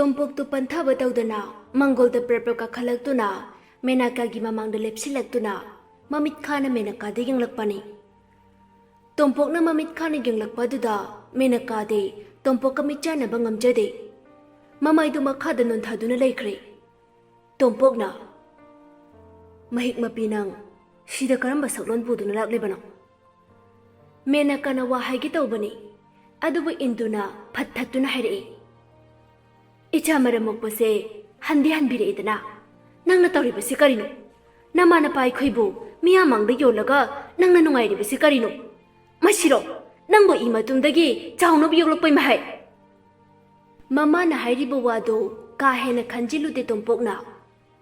Tompoktu panthaba tawdana Mangolda prapka khalaktuna Menakagi mamangda lepsilaktuna Mamit khana Menakade yanglakpani Tompokna mamit khana yanglakpaduda Menakade Tompokka mitjanaba ngamjade Mamaidu makhada nonthaduna laikhre Tompokna Mahik mapinang Sida karamba saklon puduna laklibana Menakana wahaygi tawbani Adubu induna phathatuna hairei Icha maramokpase handi hanbireidana Nangna tawribasi karino Namana pai khoibu miyamangda yolaga nangna nungairibasi karino Masiro nangbo imatumdagi chawnob yoglokpai mahai Mamana hairibu wado ka hena khanjilude tompokna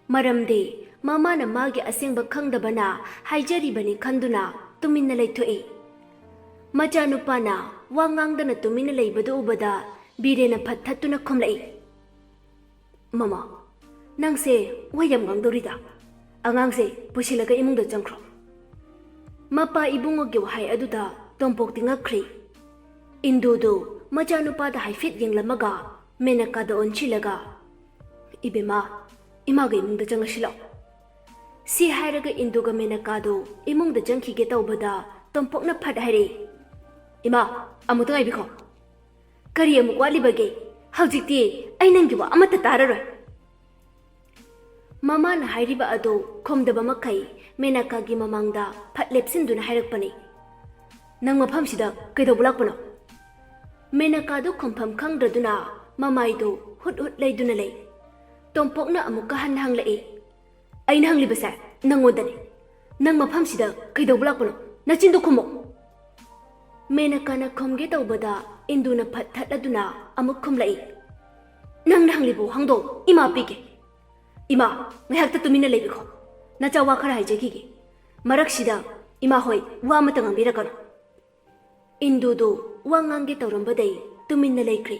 Maramde mamana magi asengba khangdabana haijaribani khanduna tuminna leithoi Majanupana wangangdana tuminna leibadu ubada birena phathatuna khomlai Mama Nangse wayam gangdorida Angangse pusilaga imungda jangkro Mapa ibungogi wahai aduda tompokti ngakri Indudu majanupada haifit yanglamaga menakada onchilaga Ibema imaga imungda jangasilo Si hairaga induga menakado imungda jangkige tawbada tompokna phat haire Ima amuta ngaibiko Kari amuk walibage Haujikti ay nanggi wa amata tararoi Mamana hairiba ado khomdaba makai menakagi mamangda phatlepsinduna hairakpani Nang maphamsida kaidobulakpano Menakado khompham khangdraduna mamaido hut leiduna lei Tompokna amukka hanhanglai Aina hanglibasa nangodani Nang maphamsida kaidobulakpano nachindo khumo Menakana khomge tawbada induna phathatladuna amuk khumlai Nang hanglibu hangdo ima pike Ima ngayakta tumina leibiko Nacha wa khara haijagigi Maraksida ima hoi wa mata ngambirakano Indudu wa ngange tawrambadai tumina leikri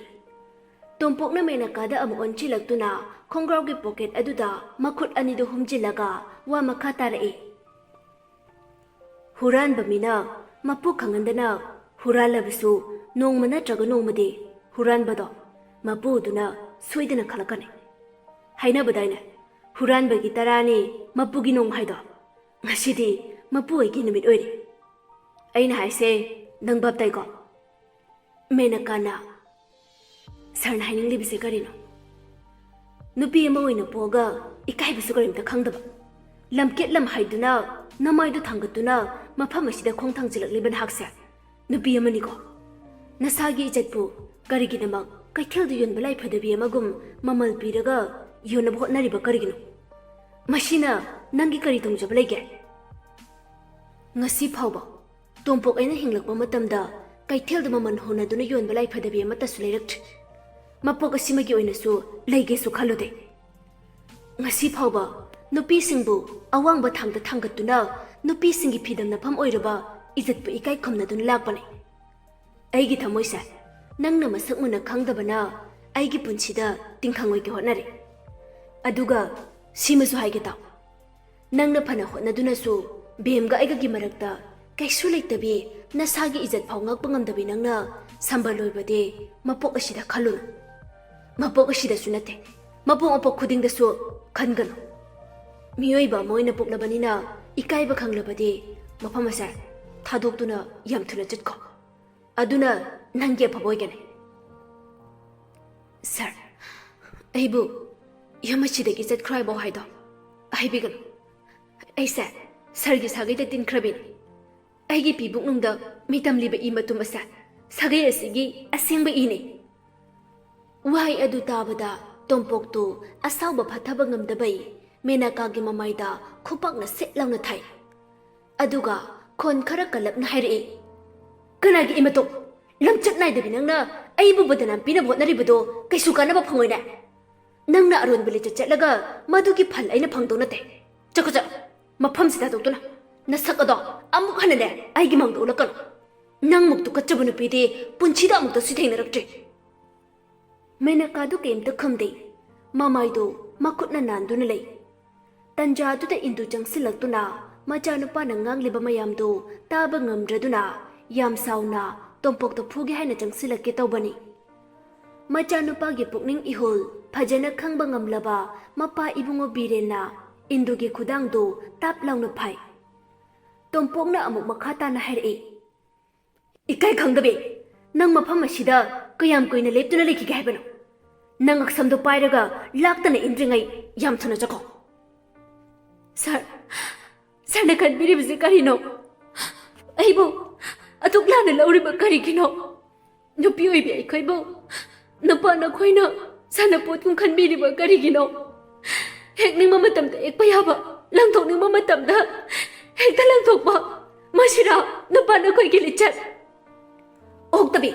Tompokna menakada amu onchilaktuna khongraugi pocket aduda makhut anidu humjilaga wa makha tarai Huran bamina mapu khangandana Huralabisu nongma natraga nongmadi huranbado mapuduna soidana khalakane hainabadaina huranbagi tarani mapugi nong haido ngasidi mapu aigi numit oire aina haise nang babtai ko menakana sarna haining libise karino nupi ama oina poga ikai bisu karimta khangdaba lamket lam haiduna namaidu thangatuna mafam asida khongthang jilakliban hakse Nupi amaniko Nasagi ijatpu karigidamak Keithel yonba lai phadabi amagum mamal piraga yonab hotnariba karigino Mashina nangi kari tongjaba leige Ngasi phawba Tompok aina hinglakpa matamda Keithel da maman honaduna yonba lai phadabi amata su leirakthi Mapok asimagi oinasu leige su khalode Ngasi phawba nupi singbu awangba thangda thangatuna nupi singi phidamna pham oiraba Izatpu ikai khomnadun lakpane Aigi thamoisa Nangna masak muna khangdabana Aigi punchida tingkhangoi ki hotnare Aduga simasu haige taw Nangna phana hotnaduna su Bemga aiga gi marakta Kaisu leitabi Nasagi izat phau ngakpa ngamdabi nangna Sambaloibade Mapok asida khaluna Mapok asida sunate Mapok apok khudingda su Khangano Miyoiba moina puklabanina Ikaiba khanglabade Mapamasa Thadokduna yamthuna chitko Aduna nangi aphaboigane Sir Aibu Yamachidagi chatkhrai bo haido Aibigan Aisa Sargi sagaida tinkrabin Aigi pibuk nungda mitam liba imatum asa Sagai asigi asengba ine Wahai adu tabada Tompoktu asawba phathaba ngamdabai Menakagi mamaida khupakna setlangna thai Aduga Kon khara kalapna hairei Kanagi imato lamchat naida binangna aibu badanam pina botnaribado kaisu kanaba phangoina Nangna aron bele chatlaga madugi phal aina phangdona te Chakacha mafam sida doktuna nasakado amuk hanane aigi mangdo lakano Nang muktu kachabunu pide punchida amukta sithengnaraktre Menakadu kemta khamde Mamaido makutna nanduna lei Tanjaduda indu jangsilaktuna Majanupa nangang liba mayamdo taba ngamdraduna yam sauna tompok to phugi haina jangsilake tawbani ꯃꯆꯥꯅꯨꯄꯥꯒꯤ ꯄꯨꯛꯅꯤꯡ ꯏꯍꯨꯜ ꯐꯖꯅ ꯈꯪꯕ ꯉꯝꯂꯕ ꯃꯄꯥ ꯏꯕꯨꯡꯉꯣ ꯕꯤꯔꯦꯟꯅ ꯏꯟꯗꯨꯒꯤ ꯈꯨꯗꯥꯡꯗꯨ ꯇꯥꯞ ꯂꯥꯎꯅ ꯐꯥꯏ꯫ ꯇꯣꯝꯄꯣꯛꯅ ꯑꯃꯨꯛ ꯃꯈꯥ ꯇꯥꯅ ꯍꯥꯏꯔꯛꯏ, "ꯏꯀꯥꯏ ꯈꯪꯗꯕꯤ, ꯅꯪ ꯃꯐꯝ ꯑꯁꯤꯗ ꯀꯌꯥꯝ ꯀꯨꯏꯅ ꯂꯦꯞꯇꯨꯅ ꯂꯩꯈꯤꯒꯦ ꯍꯥꯏꯕꯅꯣ? ꯅꯪ ꯑꯛꯁꯝꯗꯣ ꯄꯥꯏꯔꯒ ꯂꯥꯛꯇꯅ ꯏꯟꯗ꯭ꯔꯤꯉꯩ ꯌꯥꯝ ꯊꯨꯅ ꯆꯠꯈꯣ." "ꯁꯥꯔꯅ ꯈꯟꯕꯤꯔꯤꯕꯁꯤ ꯀꯔꯤꯅꯣ? ꯑꯩꯕꯨ ꯑꯗꯨꯛ ꯂꯥꯟꯅ ꯂꯧꯔꯤꯕ ꯀꯔꯤꯒꯤꯅꯣ? ꯅꯨꯄꯤ ꯑꯣꯏꯕꯤ ꯑꯩꯈꯣꯏꯕꯨ ꯅꯨꯄꯥ ꯅꯈꯣꯏꯅ ꯁꯥꯟꯅꯄꯣꯠꯀꯨꯝ ꯈꯟꯕꯤꯔꯤꯕ ꯀꯔꯤꯒꯤꯅꯣ? ꯍꯦꯛꯅꯤꯡꯕ ꯃꯇꯝꯗ ꯍꯦꯛꯄ ꯌꯥꯕ, ꯂꯪꯊꯣꯛꯅꯤꯡꯕ ꯃꯇꯝꯗ ꯍꯦꯛꯇ ꯂꯪꯊꯣꯛꯄ, ꯃꯁꯤꯔꯥ ꯅꯨꯄꯥ ꯅꯈꯣꯏꯒꯤ ꯂꯤꯆꯠ? ꯑꯣꯛꯇꯕꯤ,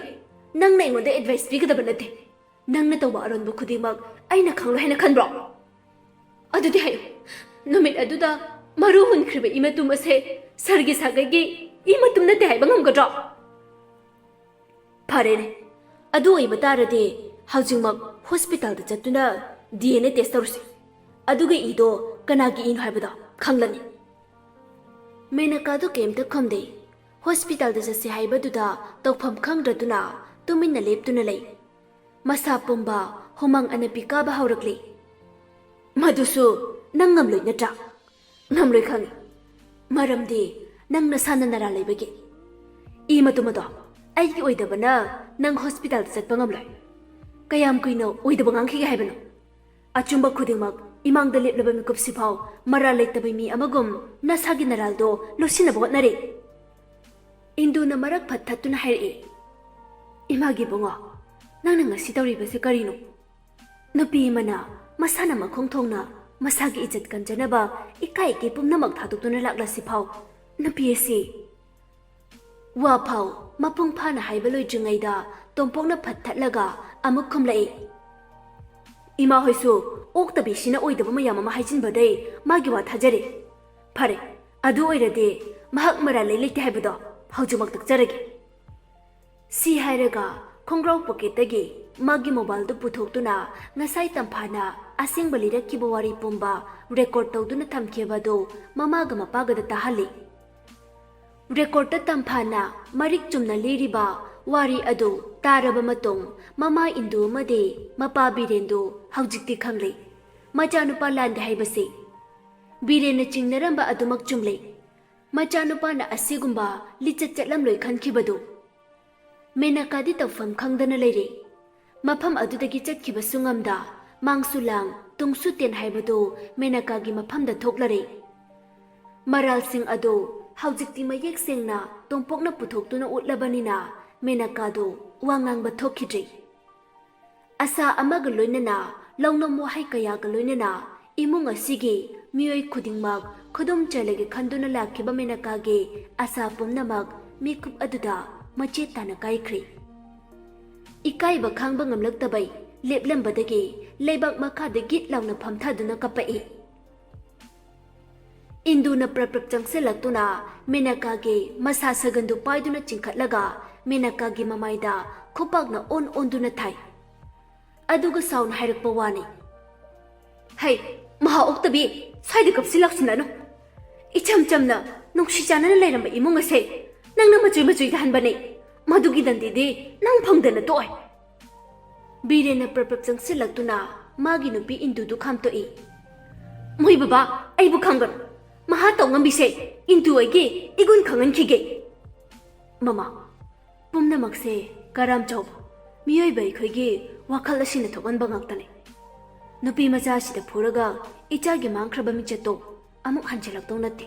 ꯅꯪꯅ ꯑꯩꯉꯣꯟꯗ ꯑꯦꯗꯚꯥꯏꯁ ꯄꯤꯒꯗꯕ ꯅꯠꯇꯦ꯫ ꯅꯪꯅ ꯇꯧꯕ ꯑꯔꯣꯟꯕ ꯈꯨꯗꯤꯡꯃꯛ ꯑꯩꯅ ꯈꯪꯂꯣꯏ ꯍꯥꯏꯅ ꯈꯟꯕ꯭ꯔꯣ? ꯑꯗꯨꯗꯤ ꯍꯥꯏꯌꯨ, ꯅꯨꯃꯤꯠ ꯑꯗꯨꯗ ꯃꯔꯨ ꯍꯨꯟꯈ꯭ꯔꯤꯕ ꯏꯃꯇꯨꯝ ꯑꯁꯦ ꯁꯔꯒꯤ ꯁꯥꯒꯩꯒꯤ ꯏꯃꯇꯨꯝ ꯅꯠꯇꯦ ꯍꯥꯏꯕ ꯉꯝꯒꯗ꯭ꯔꯣ? ꯐꯔꯦꯅꯦ, ꯑꯗꯨ ꯑꯣꯏꯕ ꯇꯥꯔꯗꯤ ꯍꯧꯖꯤꯛꯃꯛ ꯍꯣꯁꯄꯤꯇꯥꯜꯗ ꯆꯠꯇꯨꯅ DNA ꯇꯦꯁ ꯇꯧꯔꯁꯤ꯫ ꯑꯗꯨꯒ ꯏꯗꯣ ꯀꯅꯥꯒꯤ ꯏꯅꯣ ꯍꯥꯏꯕꯗꯣ ꯈꯪꯂꯅꯤ꯫ ꯃꯦꯅꯀꯥꯗꯨ ꯀꯩꯝꯇ ꯈꯨꯝꯗꯦ꯫ ꯍꯣꯁꯄꯤꯇꯥꯜꯗ ꯆꯠꯁꯤ ꯍꯥꯏꯕꯗꯨꯗ ꯇꯧꯐꯝ ꯈꯪꯗ꯭ꯔꯗꯨꯅ ꯇꯨꯃꯤꯟꯅ ꯂꯦꯞꯇꯨꯅ ꯂꯩ꯫ ꯃꯁꯥ ꯄꯨꯝꯕ ꯍꯨꯃꯥꯡ ꯑꯅꯞꯄꯤ ꯀꯥꯕ ꯍꯧꯔꯛꯂꯤ꯫ ꯃꯗꯨꯁꯨ ꯅꯪ ꯉꯝꯂꯣꯏ ꯅꯠꯇ꯭ꯔꯥ? ꯉꯝꯂꯣꯏ ꯈꯪꯏ, ꯃꯔꯝꯗꯤ ꯅꯪ ꯅꯁꯥꯅ ꯅꯔꯥ ꯂꯩꯕꯒꯤ꯫ ꯏ ꯃꯇꯨꯝ ꯑꯗꯣ ꯑꯩꯒꯤ ꯑꯣꯏꯗꯕꯅ ꯅꯪ ꯍꯣꯁꯄꯤꯇꯥꯜꯗ ꯆꯠꯄ ꯉꯝꯂꯣꯏ꯫ ꯀꯌꯥꯝ ꯀꯨꯏꯅ ꯑꯣꯏꯗꯕ ꯉꯥꯡꯈꯤꯒꯦ ꯍꯥꯏꯕꯅꯣ? ꯑꯆꯨꯝꯕ ꯈꯨꯗꯤꯡꯃꯛ ꯏꯃꯥꯡꯗ ꯂꯦꯞꯂꯕ ꯃꯤꯀꯨꯞꯁꯤꯐꯥꯎ ꯃꯔꯥꯜ ꯂꯩꯇꯕ ꯃꯤ ꯑꯃꯒꯨꯝ ꯅꯁꯥꯒꯤ ꯅꯔꯥꯜꯗꯣ ꯂꯣꯠꯁꯤꯟꯅꯕ ꯍꯣꯠꯅꯔꯤ꯫ ꯏꯟꯗꯨꯅ ꯃꯔꯛ ꯐꯠ ꯊꯠꯇꯨꯅ ꯍꯥꯏꯔꯛꯏ, "ꯏꯃꯥꯒꯤ ꯕꯨꯡꯉꯣ, ꯅꯪꯅ ꯉꯁꯤ ꯇꯧꯔꯤꯕꯁꯤ ꯀꯔꯤꯅꯣ? ꯅꯨꯄꯤ ꯑꯃꯅ ꯃꯁꯥꯅ ꯃꯈꯣꯡ ꯊꯣꯡꯅ ꯃꯁꯥꯒꯤ ꯏꯖꯠ ꯀꯟꯖꯅꯕ ꯏꯀꯥꯏ ꯏꯀꯩ ꯄꯨꯝꯅꯃꯛ ꯊꯥꯗꯣꯛꯇꯨꯅ ꯂꯥꯛꯂꯁꯤꯐꯥꯎ ꯅꯨꯄꯤ ꯑꯁꯤ..." ꯋꯥꯐꯥꯎ ꯃꯄꯨꯡ ꯐꯥꯅ ꯍꯥꯏꯕ ꯂꯣꯏꯗ꯭ꯔꯤꯉꯩꯗ ꯇꯣꯝꯄꯣꯛꯅ ꯐꯠ ꯊꯠꯂꯒ ꯑꯃꯨꯛ ꯈꯨꯝꯂꯛꯏ, "ꯏꯃꯥ ꯍꯣꯏꯁꯨ ꯑꯣꯛꯇꯕꯤꯁꯤꯅ ꯑꯣꯏꯗꯕ ꯃꯌꯥꯝ ꯑꯃ ꯍꯥꯏꯖꯤꯟꯕꯗꯩ ꯃꯥꯒꯤ ꯋꯥ ꯊꯥꯖꯔꯦ꯫ ꯐꯔꯦ, ꯑꯗꯨ ꯑꯣꯏꯔꯗꯤ ꯃꯍꯥꯛ ꯃꯔꯥꯜ ꯂꯩꯇꯦ ꯍꯥꯏꯕꯗꯣ ꯍꯧꯖꯤꯛꯃꯛ ꯇꯛꯆꯔꯒꯦ." ꯁꯤ ꯍꯥꯏꯔꯒ ꯈꯣꯡꯒ꯭ꯔꯥꯎ ꯄꯣꯀꯦꯠꯇꯒꯤ ꯃꯥꯒꯤ ꯃꯣꯕꯥꯏꯜꯗꯨ ꯄꯨꯊꯣꯛꯇꯨꯅ ꯉꯁꯥꯏ ꯇꯝꯐꯥꯅ ꯑꯁꯦꯡꯕ ꯂꯤꯔꯛꯈꯤꯕ ꯋꯥꯔꯤ ꯄꯨꯝꯕ ꯔꯦꯀꯣꯔꯗ ꯇꯧꯗꯨꯅ ꯊꯝꯈꯤꯕꯗꯨ ꯃꯃꯥꯒ ꯃꯄꯥꯒꯗ ꯇꯥꯍꯜꯂꯤ꯫ ꯔꯦꯀꯣꯔꯗꯇ ꯇꯝꯐꯥꯅ ꯃꯔꯤꯛ ꯆꯨꯝꯅ ꯂꯤꯔꯤꯕ ꯋꯥꯔꯤ ꯑꯗꯨ ꯇꯥꯔꯕ ꯃꯇꯨꯡ ꯃꯃꯥ ꯏꯟꯗꯨ ꯑꯃꯗꯤ ꯃꯄꯥ ꯕꯤꯔꯦꯟꯗꯨ ꯍꯧꯖꯤꯛꯇꯤ ꯈꯪꯂꯦ ꯃꯆꯥꯅꯨꯄꯥ ꯂꯥꯟꯗꯦ ꯍꯥꯏꯕꯁꯤ꯫ ꯕꯤꯔꯦꯟꯅ ꯆꯤꯡꯅꯔꯝꯕ ꯑꯗꯨꯃꯛ ꯆꯨꯝꯂꯦ꯫ ꯃꯆꯥꯅꯨꯄꯥꯅ ꯑꯁꯤꯒꯨꯝꯕ ꯂꯤꯆꯠ ꯆꯠꯂꯝꯂꯣꯏ ꯈꯟꯈꯤꯕꯗꯨ꯫ ꯃꯦꯅꯀꯥꯗꯤ ꯇꯧꯐꯝ ꯈꯪꯗꯅ ꯂꯩꯔꯦ꯫ ꯃꯐꯝ ꯑꯗꯨꯗꯒꯤ ꯆꯠꯈꯤꯕꯁꯨ ꯉꯝꯗ, ꯃꯥꯡꯁꯨ ꯂꯥꯡ ꯇꯨꯡꯁꯨ ꯇꯦꯟ ꯍꯥꯏꯕꯗꯨ ꯃꯦꯅꯀꯥꯒꯤ ꯃꯐꯝꯗ ꯊꯣꯛꯂꯔꯦ꯫ ꯃꯔꯥꯜꯁꯤꯡ ꯑꯗꯨ ꯍꯧꯖꯤꯛꯇꯤ ꯃꯌꯦꯛ ꯁꯦꯡꯅ ꯇꯣꯝꯄꯣꯛꯅ ꯄꯨꯊꯣꯛꯇꯨꯅ ꯎꯠꯂꯕꯅꯤꯅ ꯃꯦꯅꯀꯥꯗꯨ ꯋꯥ ꯉꯥꯡꯕ ꯊꯣꯛꯈꯤꯗ꯭ꯔꯦ꯫ ꯑꯁꯥ ꯑꯃꯒ ꯂꯣꯏꯅꯅ ꯂꯧꯅꯝ ꯋꯥꯍꯩ ꯀꯌꯥꯒ ꯂꯣꯏꯅꯅ ꯏꯃꯨꯡ ꯑꯁꯤꯒꯤ ꯃꯤꯑꯣꯏ ꯈꯨꯗꯤꯡꯃꯛ ꯈꯨꯗꯨꯝ ꯆꯜꯂꯒꯦ ꯈꯟꯗꯨꯅ ꯂꯥꯛꯈꯤꯕ ꯃꯦꯅꯀꯥꯒꯤ ꯑꯁꯥ ꯄꯨꯝꯅꯃꯛ ꯃꯤꯀꯨꯞ ꯑꯗꯨꯗ ꯃꯆꯦꯠ ꯇꯥꯅ ꯀꯥꯏꯈ꯭ꯔꯦ꯫ ꯏꯀꯥꯏꯕ ꯈꯥꯡꯕ ꯉꯝꯂꯛꯇꯕꯩ ꯂꯦꯞꯂꯝꯕꯗꯒꯤ ꯂꯩꯕꯥꯛ ꯃꯈꯥꯗ ꯒꯤꯠ ꯂꯥꯎꯅ ꯐꯝꯊꯗꯨꯅ ꯀꯞꯄꯛꯏ꯫ ꯏꯟꯗꯨꯅ ꯄ꯭ꯔꯞ ꯄ꯭ꯔꯞ ꯆꯪꯁꯤꯜꯂꯛꯇꯨꯅ ꯃꯦꯅꯀꯥꯒꯤ ꯃꯁꯥ ꯁꯒꯟꯗꯨ ꯄꯥꯏꯗꯨꯅ ꯆꯤꯡꯈꯠꯂꯒ ꯃꯦꯅꯀꯥꯒꯤ ꯃꯃꯥꯏꯗ ꯈꯨꯄꯥꯛꯅ ꯑꯣꯟꯗꯨꯅ ꯊꯥꯏ꯫ ꯑꯗꯨꯒ ꯁꯥꯎꯅ ꯍꯥꯏꯔꯛꯄ ꯋꯥꯅꯤ, "ꯍꯩ ꯃꯍꯥ ꯑꯣꯛꯇꯕꯤ, ꯁ꯭ꯋꯥꯏꯗ ꯀꯞꯁꯤꯜꯂꯛꯁꯤꯟꯅꯅꯨ꯫ ꯏꯆꯝ ꯆꯝꯅ ꯅꯨꯡꯁꯤ ꯆꯥꯟꯅꯅ ꯂꯩꯔꯝꯕ ꯏꯃꯨꯡ ꯑꯁꯦ ꯅꯪꯅ ꯃꯆꯨꯏ ꯇꯥꯍꯟꯕꯅꯦ꯫ ꯃꯗꯨꯒꯤ ꯗꯟꯗꯤꯗꯤ ꯅꯪ ꯐꯪꯗꯅ ꯇꯣꯛꯑꯣꯏ." ꯕꯤꯔꯦꯟꯅ ꯄ꯭ꯔꯞ ꯄ꯭ꯔꯞ ꯆꯪꯁꯤꯜꯂꯛꯇꯨꯅ ꯃꯥꯒꯤ ꯅꯨꯄꯤ ꯏꯟꯗꯨꯗꯨ ꯈꯥꯝꯇꯣꯛꯏ꯫ "ꯃꯣꯏ ꯕꯕꯥ, ꯑꯩꯕꯨ ꯈꯪꯒꯅꯨ꯫ ꯃꯍꯥ ꯇꯧ ꯉꯝꯕꯤꯁꯦ ꯏꯟꯗꯨ ꯑꯩꯒꯤ ꯏꯒꯨꯟ ꯈꯪꯍꯟꯈꯤꯒꯦ." ꯃꯃꯥ, ꯄꯨꯝꯅꯃꯛꯁꯦ ꯀꯔꯝ ꯆꯥꯎꯕ ꯃꯤꯑꯣꯏꯕ ꯑꯩꯈꯣꯏꯒꯤ ꯋꯥꯈꯜ ꯑꯁꯤꯅ ꯊꯣꯛꯍꯟꯕ ꯉꯥꯛꯇꯅꯤ꯫ ꯅꯨꯄꯤ ꯃꯆꯥ ꯑꯁꯤꯗ ꯐꯨꯔꯒ ꯏꯆꯥꯒꯤ ꯃꯥꯡꯈ꯭ꯔꯕ ꯃꯤꯡꯆꯠꯇꯣ ꯑꯃꯨꯛ ꯍꯟꯖꯤꯜꯂꯛꯇꯧ ꯅꯠꯇꯦ꯫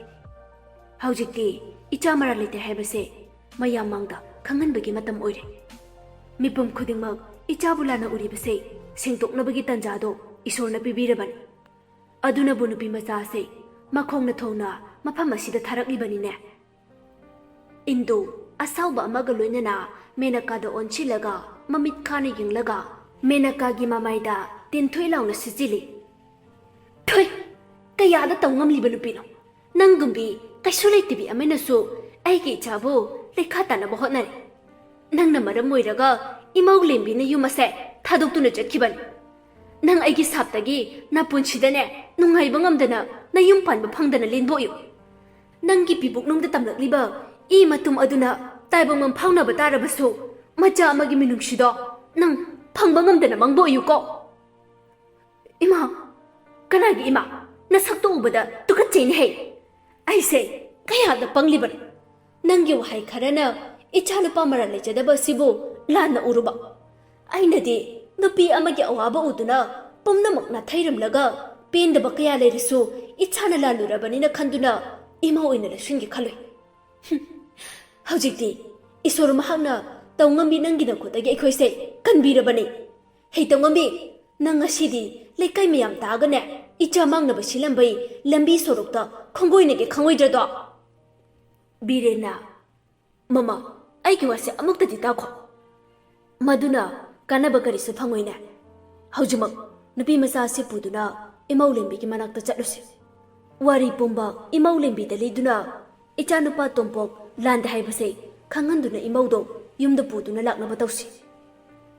ꯍꯧꯖꯤꯛꯇꯤ ꯏꯆꯥ ꯃꯔꯥꯜ ꯂꯩꯇꯦ ꯍꯥꯏꯕꯁꯦ ꯃꯌꯥꯝ ꯃꯥꯡꯗ ꯈꯪꯍꯟꯕꯒꯤ ꯃꯇꯝ ꯑꯣꯏꯔꯦ꯫ ꯃꯤꯄꯨꯝ ꯈꯨꯗꯤꯡꯃꯛ ꯏꯆꯥꯕꯨ ꯂꯥꯟꯅ ꯎꯔꯤꯕꯁꯦ ꯁꯦꯡꯗꯣꯛꯅꯕꯒꯤ ꯇꯟꯖꯥꯗꯣ ꯏꯁꯣꯔꯅ ꯄꯤꯕꯤꯔꯕꯅꯤ꯫ ꯑꯗꯨꯅꯕꯨ ꯅꯨꯄꯤ ꯃꯆꯥ ꯑꯁꯦ ꯃꯈꯣꯡꯅ ꯊꯣꯡꯅ ꯃꯐꯝ ꯑꯁꯤꯗ ꯊꯥꯔꯛꯂꯤꯕꯅꯤꯅꯦ꯫ ꯏꯟꯗꯨ ꯑꯁꯥꯎꯕ ꯑꯃꯒ ꯂꯣꯏꯅꯅ ꯃꯦꯅꯀꯥꯗ ꯑꯣꯟꯁꯤꯜꯂꯒ ꯃꯃꯤꯠ ꯈꯥꯅ ꯌꯦꯡꯂꯒ ꯃꯦꯅꯀꯥꯒꯤ ꯃꯃꯥꯏꯗ ꯇꯤꯟꯊꯣꯏ ꯂꯥꯎꯅ ꯁꯤꯖꯤꯜꯂꯤ꯫ "ꯊꯣꯏ, ꯀꯌꯥꯗ ꯇꯧ ꯉꯝꯂꯤꯕ ꯅꯨꯄꯤꯅꯣ? ꯅꯪꯒꯨꯝꯕꯤ ꯀꯩꯁꯨ ꯂꯩꯇꯕꯤ ꯑꯃꯅꯁꯨ ꯑꯩꯒꯤ ꯏꯆꯥꯕꯨ ꯂꯩꯈꯥ ꯇꯥꯅꯕ ꯍꯣꯠꯅꯔꯦ꯫ ꯅꯪꯅ ꯃꯔꯝ ꯑꯣꯏꯔꯒ ꯏꯃꯧ ꯂꯦꯝꯕꯤꯅ ꯌꯨꯝ ꯑꯁꯦ ꯊꯥꯗꯣꯛꯇꯨꯅ ꯆꯠꯈꯤꯕꯅꯤ꯫ ꯅꯪ ꯑꯩꯒꯤ ꯁꯥꯞꯇꯒꯤ ꯅꯄꯨꯟꯁꯤꯗꯅꯦ ꯅꯨꯡꯉꯥꯏꯕ ꯉꯝꯗꯅ ꯅꯌꯨꯝ ꯄꯥꯟꯕ ꯐꯪꯗꯅ ꯂꯦꯟꯕꯣꯛꯏ꯫ ꯅꯪꯒꯤ ꯄꯤꯕꯨꯛꯅꯨꯡꯗ ꯇꯝꯂꯛꯂꯤꯕ ꯏ ꯃꯇꯨꯝ ꯑꯗꯨꯅ ꯇꯥꯏꯕꯪ ꯐꯥꯎꯅꯕ ꯇꯥꯔꯕꯁꯨ ꯃꯆꯥ ꯑꯃꯒꯤ ꯃꯤꯅꯨꯡꯁꯤꯗꯣ ꯅꯪ ꯐꯪꯕ ꯉꯝꯗꯅ ꯃꯥꯡꯗꯣꯛꯏꯌꯨꯀꯣ ꯏꯃꯥ ꯀꯅꯥꯒꯤ ꯏꯃꯥ ꯅꯁꯛꯇꯣ ꯎꯕꯗ ꯇꯨꯀꯠꯆꯩꯅꯦꯍꯦ ꯑꯩꯁꯦ ꯀꯌꯥꯗ ꯄꯪꯂꯤꯕꯅꯣ ꯅꯪꯒꯤ ꯋꯥꯍꯩ ꯈꯔꯅ ꯏꯆꯥꯅꯨꯄꯥ ꯃꯔꯜ ꯂꯩꯖꯗꯕ ꯑꯁꯤꯕꯨ ꯂꯥꯟꯅ ꯎꯔꯨꯕ ꯑꯩꯅꯗꯤ ꯅꯨꯄꯤ ꯑꯃꯒꯤ ꯑꯋꯥꯕ ꯎꯗꯨꯅ ꯄꯨꯝꯅꯃꯛ ꯅꯥꯊꯩꯔꯝꯂꯒ ꯄꯦꯟꯗꯕ ꯀꯌꯥ ꯂꯩꯔꯁꯨ ꯏꯆꯥꯅ ꯂꯥꯜꯂꯨꯔꯕꯅꯤꯅ ꯈꯟꯗꯨꯅ ꯏꯃꯥ ꯑꯣꯏꯅ ꯂꯧꯁꯤꯟꯒꯦ ꯈꯜꯂꯨꯏ ꯍꯧꯖꯤꯛꯇꯤ ꯏꯁꯣꯔ ꯃꯍꯥꯛꯅ ꯇꯧꯉꯝꯕꯤ ꯅꯪꯒꯤ ꯅꯈꯨꯠꯇꯒꯤ ꯑꯩꯈꯣꯏꯁꯦ ꯀꯟꯕꯤꯔꯕꯅꯤ ꯍꯩ ꯇꯧꯉꯝꯕꯤ ꯅꯪ ꯉꯁꯤꯗꯤ ꯂꯩꯀꯥꯏ ꯃꯌꯥꯝ ꯇꯥꯒꯅꯦ ꯏꯆꯥ ꯃꯥꯡꯅꯕ ꯁꯤꯜꯂꯝꯕꯩ ꯂꯝꯕꯤ ꯁꯣꯔꯣꯛꯇ ꯈꯣꯡꯒꯣꯏꯅꯒꯦ ꯈꯪꯉꯣꯏꯗ꯭ꯔꯗꯣ ꯕꯤꯔꯦꯟꯅ ꯃꯃꯥ ꯑꯩꯒꯤ ꯋꯥꯁꯦ ꯑꯃꯨꯛꯇꯗꯤ ꯇꯥꯈꯣ ꯃꯗꯨꯅ ꯀꯥꯟꯅꯕ ꯀꯔꯤꯁꯨ ꯐꯪꯉꯣꯏꯅꯦ ꯍꯧꯖꯤꯛꯃꯛ ꯅꯨꯄꯤ ꯃꯆꯥ ꯑꯁꯤ ꯄꯨꯗꯨꯅ ꯏꯃꯧꯂꯦꯝꯕꯤꯒꯤ ꯃꯅꯥꯛꯇ ꯆꯠꯂꯨꯁꯤ ꯋꯥꯔꯤ ꯄꯨꯝꯕ ꯏꯃꯧꯂꯦꯝꯕꯤꯗ ꯂꯤꯗꯨꯅ ꯏꯆꯥꯅꯨꯄꯥ ꯇꯣꯝꯄꯣꯛ ꯂꯥꯟꯗ ꯍꯥꯏꯕꯁꯦ ꯈꯪꯍꯟꯗꯨꯅ ꯏꯃꯧꯗꯣ ꯌꯨꯝꯗ ꯄꯨꯗꯨꯅ ꯂꯥꯛꯅꯕ ꯇꯧꯁꯤ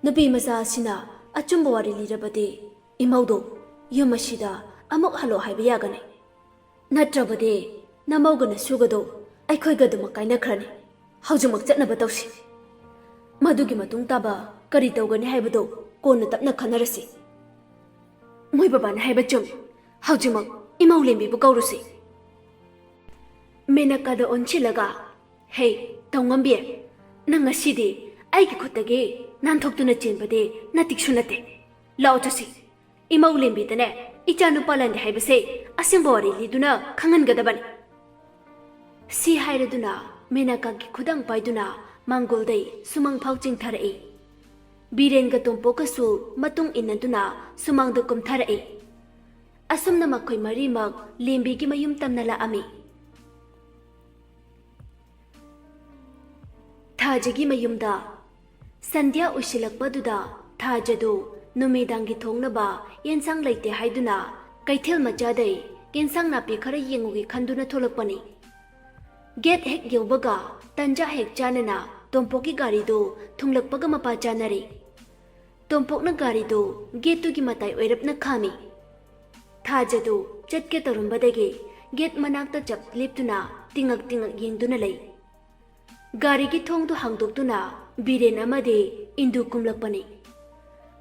ꯅꯨꯄꯤ ꯃꯆꯥ ꯑꯁꯤꯅ ꯑꯆꯨꯝꯕ ꯋꯥꯔꯤ ꯂꯤꯔꯕꯗꯤ ꯏꯃꯧꯗꯣ ꯌꯨꯝ ꯑꯁꯤꯗ ꯑꯃꯨꯛ ꯍꯜꯂꯣ ꯍꯥꯏꯕ ꯌꯥꯒꯅꯤ ꯅꯠꯇ꯭ꯔꯕꯗꯤ ꯅꯃꯧꯒꯅ ꯁꯨꯒꯗꯣ ꯑꯩꯈꯣꯏꯒ ꯑꯗꯨꯃꯛ ꯀꯥꯏꯅꯈ꯭ꯔꯅꯤ ꯍꯧꯖꯤꯛꯃꯛ ꯆꯠꯅꯕ ꯇꯧꯁꯤ ꯃꯗꯨꯒꯤ ꯃꯇꯨꯡ ꯇꯥꯕ ꯀꯔꯤ ꯇꯧꯒꯅꯤ ꯍꯥꯏꯕꯗꯣ ꯀꯣꯟꯅ ꯇꯞꯅ ꯈꯟꯅꯔꯁꯤ ꯃꯣꯏ ꯕꯕꯥꯅ ꯍꯥꯏꯕ ꯆꯨꯝ ꯍꯧꯖꯤꯛꯃꯛ ꯏꯃꯧꯂꯦꯝꯕꯤꯕꯨ ꯀꯧꯔꯨꯁꯤ ꯃꯦꯅꯀꯥꯗ ꯑꯣꯟꯁꯤꯜꯂꯒ ꯍꯦ ꯇꯧꯉꯝꯕꯤ ꯅꯪ ꯉꯁꯤꯗꯤ ꯑꯩꯒꯤ ꯈꯨꯠꯇꯒꯤ ꯅꯥꯟꯊꯣꯛꯇꯨꯅ ꯆꯦꯟꯕꯗꯤ ꯅꯠꯇꯤꯛꯁꯨ ꯅꯠꯇꯦ ꯂꯥꯛꯑꯣ ꯆꯠꯁꯤ ꯏꯃꯧꯂꯦꯝꯕꯤꯗꯅꯦ ꯏꯆꯥꯅꯨꯄꯥ ꯂꯥꯟꯗꯦ ꯍꯥꯏꯕꯁꯦ ꯑꯁꯦꯡꯕ ꯋꯥꯔꯤ ꯂꯤꯗꯨꯅ ꯈꯪꯍꯟꯒꯗꯕꯅꯤ ꯁꯤ ꯍꯥꯏꯔꯗꯨꯅ ꯃꯦꯅꯀꯥꯒꯤ ꯈꯨꯗꯥꯡ ꯄꯥꯏꯗꯨꯅ ꯃꯥꯡꯒꯣꯜꯗꯩ ꯁꯨꯃꯥꯡꯐꯥꯎ ꯆꯤꯡꯊꯔꯛꯏ ꯕꯤꯔꯦꯟꯒ ꯇꯣꯝꯄꯣꯛꯀꯁꯨ ꯃꯇꯨꯡ ꯏꯟꯅꯗꯨꯅ ꯁꯨꯃꯥꯡꯗ ꯀꯨꯝꯊꯔꯛꯏ ꯑꯁꯨꯝꯅ ꯃꯈꯣꯏ ꯃꯔꯤꯃꯛ ꯂꯦꯝꯕꯤꯒꯤ ꯃꯌꯨꯝ ꯇꯝꯅ ꯂꯥꯛꯑꯝꯃꯤ ꯊꯥꯖꯒꯤ ꯃꯌꯨꯝꯗ ꯁꯟꯙ꯭ꯌꯥ ꯑꯣꯏꯁꯤꯜꯂꯛꯄꯗꯨꯗ ꯊꯥꯖꯗꯨ ꯅꯨꯃꯤꯗꯥꯡꯒꯤ ꯊꯣꯡꯅꯕ ꯌꯦꯟꯁꯥꯡ ꯂꯩꯇꯦ ꯍꯥꯏꯗꯨꯅ ꯀꯩꯊꯦꯜ ꯃꯆꯥꯗꯩ ꯌꯦꯟꯁꯥꯡ ꯅꯥꯄꯤ ꯈꯔ ꯌꯦꯡꯉꯨꯒꯦ ꯈꯟꯗꯨꯅ ꯊꯣꯛꯂꯛꯄꯅꯤ ꯒꯦꯠ ꯍꯦꯛ ꯌꯧꯕꯒ ꯇꯟꯖꯥ ꯍꯦꯛ ꯆꯥꯅꯅ ꯇꯣꯝꯄꯣꯛꯀꯤ ꯒꯥꯔꯤꯗꯨ ꯊꯨꯡꯂꯛꯄꯒ ꯃꯄꯥ ꯆꯥꯅꯔꯤ ꯇꯣꯝꯄꯣꯛꯅ ꯒꯥꯔꯤꯗꯨ ꯒꯦꯠꯇꯨꯒꯤ ꯃꯇꯥꯏ ꯑꯣꯏꯔꯞꯅ ꯈꯥꯝꯃꯤ ꯊꯥꯖꯗꯨ ꯆꯠꯀꯦ ꯇꯧꯔꯝꯕꯗꯒꯤ ꯒꯦꯠ ꯃꯅꯥꯛꯇ ꯆꯞ ꯂꯦꯞꯇꯨꯅ ꯇꯤꯡꯉꯛ ꯇꯤꯡꯉꯛ ꯌꯦꯡꯗꯨꯅ ꯂꯩ ꯒꯥꯔꯤꯒꯤ ꯊꯣꯡꯗꯨ ꯍꯥꯡꯗꯣꯛꯇꯨꯅ ꯕꯤꯔꯦꯟ ꯑꯃꯗꯤ ꯏꯟꯗꯨ ꯀꯨꯝꯂꯛꯄꯅꯤ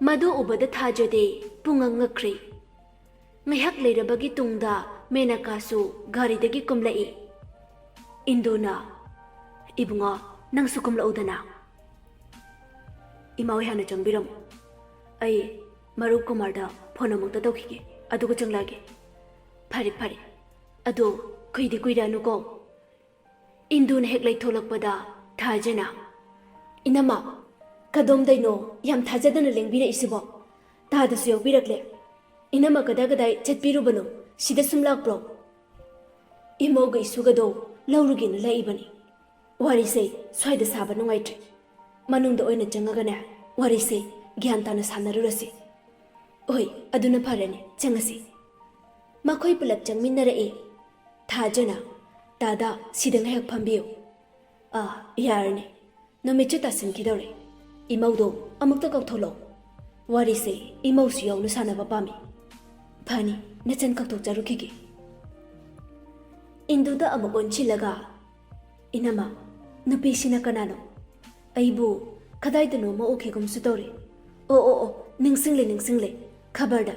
ꯃꯗꯨ ꯎꯕꯗ ꯊꯥꯖꯗꯦ ꯄꯨꯡꯉꯛ ꯉꯛꯈ꯭ꯔꯦ ꯉꯥꯏꯍꯥꯛ ꯂꯩꯔꯕꯒꯤ ꯇꯨꯡꯗ ꯃꯦꯅꯀꯥꯁꯨ ꯒꯥꯔꯤꯗꯒꯤ ꯀꯨꯝꯂꯛꯏ ꯏꯟꯗꯨꯅ ꯏꯕꯨꯡꯉꯣ ꯅꯪꯁꯨ ꯀꯨꯝꯂꯛꯎꯗꯅ ꯏꯃꯥꯍꯣꯏ ꯍꯥꯟꯅ ꯆꯪꯕꯤꯔꯝꯃꯨ ꯑꯩ ꯃꯔꯨꯞ ꯀꯨꯃꯥꯔꯗ ꯐꯣꯟ ꯑꯃꯨꯛꯇ ꯇꯧꯈꯤꯒꯦ ꯑꯗꯨꯒ ꯆꯪꯂꯛꯑꯒꯦ ꯐꯔꯦ ꯐꯔꯦ ꯑꯗꯣ ꯀꯨꯏꯗꯤ ꯀꯨꯏꯔꯛꯑꯅꯨꯀꯣ ꯏꯟꯗꯨꯅ ꯍꯦꯛ ꯂꯩꯊꯣꯂꯛꯄꯗ ꯊꯥꯖꯅ ꯏꯅꯝꯃ ꯀꯗꯣꯝꯗꯩꯅꯣ ꯌꯥꯝ ꯊꯥꯖꯗꯅ ꯂꯦꯡꯕꯤꯔꯛꯏꯁꯤꯕꯣ ꯇꯥꯗꯁꯨ ꯌꯥꯎꯕꯤꯔꯛꯂꯦ ꯏꯅꯝꯃ ꯀꯗꯥꯏ ꯆꯠꯄꯤꯔꯨꯕꯅꯣ ꯁꯤꯗ ꯁꯨꯝ ꯂꯥꯛꯄ꯭ꯔꯣ ꯏꯃꯧꯒ ꯏꯁꯨꯒꯗꯣ ꯂꯧꯔꯨꯒꯦꯅ ꯂꯥꯛꯏꯕꯅꯤ ꯋꯥꯔꯤꯁꯦ ꯁ꯭ꯋꯥꯏꯗ ꯁꯥꯕ ꯅꯨꯡꯉꯥꯏꯇ꯭ꯔꯦ ꯃꯅꯨꯡꯗ ꯑꯣꯏꯅ ꯆꯪꯉꯒꯅꯦ ꯋꯥꯔꯤꯁꯦ ꯒ꯭ꯌꯥꯟ ꯇꯥꯅ ꯁꯥꯟꯅꯔꯨꯔꯁꯤ ꯍꯣꯏ ꯑꯗꯨꯅ ꯐꯔꯅꯤ ꯆꯪꯉꯁꯤ ꯃꯈꯣꯏ ꯄꯨꯂꯞ ꯆꯪꯃꯤꯟꯅꯔꯛꯏ ꯊꯥꯖꯅ ꯗꯥꯗꯥ ꯁꯤꯗ ꯉꯥꯏꯍꯥꯛ ꯐꯝꯕꯤꯌꯨ ꯌꯥꯔꯅꯤ ꯅꯨꯃꯤꯠꯁꯨ ꯇꯥꯁꯤꯟꯈꯤꯗꯧꯔꯦ ꯏꯃꯧꯗꯣ ꯑꯃꯨꯛꯇ ꯀꯧꯊꯣꯛꯂꯛꯑꯣ ꯋꯥꯔꯤꯁꯦ ꯏꯃꯧꯁꯨ ꯌꯥꯎꯅ ꯁꯥꯟꯅꯕ ꯄꯥꯝꯃꯤ ꯐꯅꯤ ꯅꯆꯟ ꯀꯧꯊꯣꯛꯆꯔꯨꯈꯤꯒꯦ ꯏꯟꯗꯨꯗ ꯑꯃꯨꯛ ꯑꯣꯟꯁꯤꯜꯂꯒ ꯏꯅꯝꯃ ꯅꯨꯄꯤꯁꯤꯅ ꯀꯅꯥꯅꯣ ꯑꯩꯕꯨ ꯀꯗꯥꯏꯗꯅꯣꯃ ꯎꯈꯤꯒꯨꯝꯁꯨ ꯇꯧꯔꯦ ꯑꯣ ꯅꯤꯡꯁꯤꯡꯂꯦ ꯈꯕꯔꯗ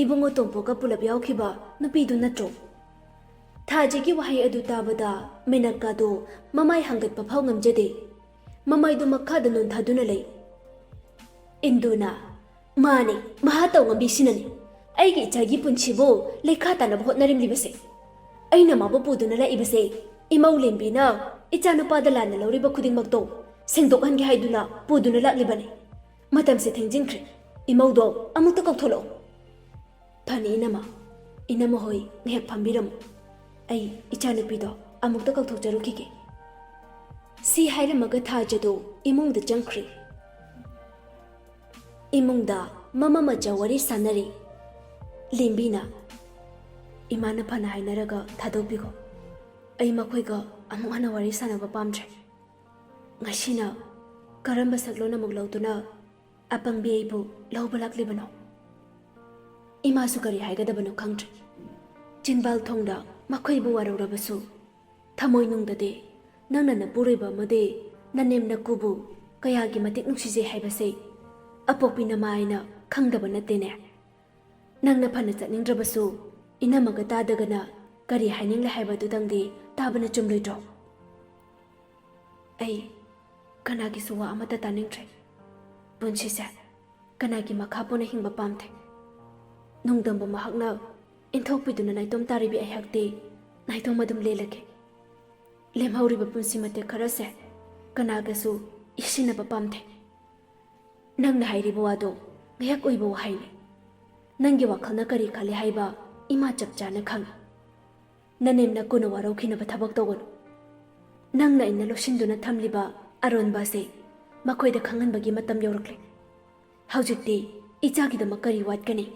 ꯏꯕꯨꯡꯉꯣ ꯇꯣꯝꯄꯣꯛꯀ ꯄꯨꯂꯞ ꯌꯥꯎꯈꯤꯕ ꯅꯨꯄꯤꯗꯨ ꯅꯠꯇ꯭ꯔꯣ ꯊꯥꯖꯒꯤ ꯋꯥꯍꯩ ꯑꯗꯨ ꯇꯥꯕꯗ ꯃꯦꯅꯀꯥꯗꯣ ꯃꯃꯥꯏ ꯍꯥꯡꯒꯠꯄ ꯐꯥꯎ ꯉꯝꯖꯗꯦ ꯃꯃꯥꯏꯗꯨ ꯃꯈꯥꯗ ꯅꯣꯟꯊꯗꯨꯅ ꯂꯩ ꯏꯟꯗꯨꯅ ꯃꯥꯅꯦ ꯃꯍꯥ ꯇꯧꯉꯝꯕꯤꯁꯤꯅꯅꯤ ꯑꯩꯒꯤ ꯏꯆꯥꯒꯤ ꯄꯨꯟꯁꯤꯕꯨ ꯂꯩꯈꯥ ꯇꯥꯅꯕ ꯍꯣꯠꯅꯔꯝꯂꯤꯕꯁꯦ ꯑꯩꯅ ꯃꯥꯕꯨ ꯄꯨꯗꯨꯅ ꯂꯥꯛꯏꯕꯁꯦ ꯏꯃꯧꯂꯦꯝꯕꯤꯅ ꯏꯆꯥꯅꯨꯄꯥꯗ ꯂꯥꯟꯅ ꯂꯧꯔꯤꯕ ꯈꯨꯗꯤꯡꯃꯛꯇꯣ ꯁꯦꯡꯗꯣꯛꯍꯟꯒꯦ ꯍꯥꯏꯗꯨꯅ ꯄꯨꯗꯨꯅ ꯂꯥꯛꯂꯤꯕꯅꯤ ꯃꯇꯝꯁꯦ ꯊꯦꯡꯖꯤꯟꯈ꯭ꯔꯦ ꯏꯃꯧꯗꯣ ꯑꯃꯨꯛꯇ ꯀꯧꯊꯣꯛꯂꯛꯑꯣ ꯐꯅꯤ ꯏꯅꯝꯃ ꯍꯣꯏ ꯉꯥꯏꯍꯥꯛ ꯐꯝꯕꯤꯔꯝꯃꯨ ꯑꯩ ꯏꯆꯥꯅꯨꯄꯤꯗꯣ ꯑꯃꯨꯛꯇ ꯀꯧꯊꯣꯛꯆꯔꯨꯈꯤꯒꯦ ꯁꯤ ꯍꯥꯏꯔꯝꯃꯒ ꯊꯥꯖꯗꯣ ꯏꯃꯨꯡꯗ ꯆꯪꯈ꯭ꯔꯦ ꯏꯃꯨꯡꯗ ꯃꯃꯥ ꯃꯆꯥ ꯋꯥꯔꯤ ꯁꯥꯟꯅꯔꯤ ꯂꯦꯝꯕꯤꯅ ꯏꯃꯥꯅ ꯐꯅ ꯍꯥꯏꯅꯔꯒ ꯊꯥꯗꯣꯛꯄꯤꯈꯣ ꯑꯩ ꯃꯈꯣꯏꯒ ꯑꯃꯨꯛ ꯍꯟꯅ ꯋꯥꯔꯤ ꯁꯥꯟꯅꯕ ꯄꯥꯝꯗ꯭ꯔꯦ ꯉꯁꯤꯅ ꯀꯔꯝꯕ ꯁꯛꯂꯣꯟ ꯑꯃꯨꯛ ꯂꯧꯗꯨꯅ ꯑꯄꯪꯕꯤ ꯑꯩꯕꯨ ꯂꯧꯕ ꯂꯥꯛꯂꯤꯕꯅꯣ ꯏꯃꯥꯁꯨ ꯀꯔꯤ ꯍꯥꯏꯒꯗꯕꯅꯣ ꯈꯪꯗ꯭ꯔꯦ ꯆꯤꯟꯕꯥꯜ ꯊꯣꯡꯗ ꯃꯈꯣꯏꯕꯨ ꯋꯥꯔꯧꯔꯕꯁꯨ ꯊꯃꯣꯏꯅꯨꯡꯗꯗꯤ ꯅꯪꯅ ꯅꯄꯨꯔꯣꯏꯕ ꯑꯃꯗꯤ ꯅꯅꯦꯝ ꯅꯀꯨꯕꯨ ꯀꯌꯥꯒꯤ ꯃꯇꯤꯛ ꯅꯨꯡꯁꯤꯖꯩ ꯍꯥꯏꯕꯁꯦ ꯑꯄꯣꯛꯄꯤ ꯅꯃꯥ ꯑꯩꯅ ꯈꯪꯗꯕ ꯅꯠꯇꯦꯅꯦ ꯅꯪꯅ ꯐꯅ ꯆꯠꯅꯤꯡꯗ꯭ꯔꯕꯁꯨ ꯏꯅꯝꯃꯒ ꯇꯥꯗꯒꯅ ꯀꯔꯤ ꯍꯥꯏꯅꯤꯡꯂꯦ ꯍꯥꯏꯕꯗꯨꯗꯪꯗꯤ ꯇꯥꯕꯅ ꯆꯨꯝꯂꯣꯏꯗ꯭ꯔꯣ ꯑꯩ ꯀꯅꯥꯒꯤꯁꯨ ꯋꯥ ꯑꯃꯠꯇ ꯇꯥꯅꯤꯡꯗ꯭ꯔꯦ ꯄꯨꯟꯁꯤꯁꯦ ꯀꯅꯥꯒꯤ ꯃꯈꯥ ꯄꯣꯟꯅ ꯍꯤꯡꯕ ꯄꯥꯝꯗꯦ ꯅꯨꯡꯗꯝꯕ ꯃꯍꯥꯛꯅ ꯏꯟꯊꯣꯛꯄꯤꯗꯨꯅ ꯅꯥꯏꯇꯣꯝ ꯇꯥꯔꯤꯕꯤ ꯑꯩꯍꯥꯛꯇꯤ ꯅꯥꯏꯇꯣꯝ ꯑꯗꯨꯝ ꯂꯦꯜꯂꯒꯦ ꯂꯦꯝꯍꯧꯔꯤꯕ ꯄꯨꯟꯁꯤ ꯃꯇꯦꯛ ꯈꯔꯁꯦ ꯀꯅꯥꯒꯁꯨ ꯏꯁꯤꯟꯅꯕ ꯄꯥꯝꯗꯦ ꯅꯪꯅ ꯍꯥꯏꯔꯤꯕ ꯋꯥꯗꯣ ꯉꯥꯏꯍꯥꯛ ꯑꯣꯏꯕ ꯋꯥꯍꯩꯅꯤ ꯅꯪꯒꯤ ꯋꯥꯈꯜꯅ ꯀꯔꯤ ꯈꯜꯂꯤ ꯍꯥꯏꯕ ꯏꯃꯥ ꯆꯞ ꯆꯥꯅ ꯈꯪꯏ ꯅꯅꯦꯝꯅ ꯀꯨꯅ ꯋꯥꯔꯧꯈꯤꯅꯕ ꯊꯕꯛ ꯇꯧꯒꯅꯨ ꯅꯪꯅ ꯑꯩꯅ ꯂꯣꯠꯁꯤꯟꯗꯨꯅ ꯊꯝꯂꯤꯕ ꯑꯔꯣꯟꯕ ꯑꯁꯤ ꯃꯈꯣꯏꯗ ꯈꯪꯍꯟꯕꯒꯤ ꯃꯇꯝ ꯌꯧꯔꯛꯂꯦ ꯍꯧꯖꯤꯛꯇꯤ ꯏꯆꯥꯒꯤꯗꯃꯛ ꯀꯔꯤ ꯋꯥꯠꯀꯅꯤ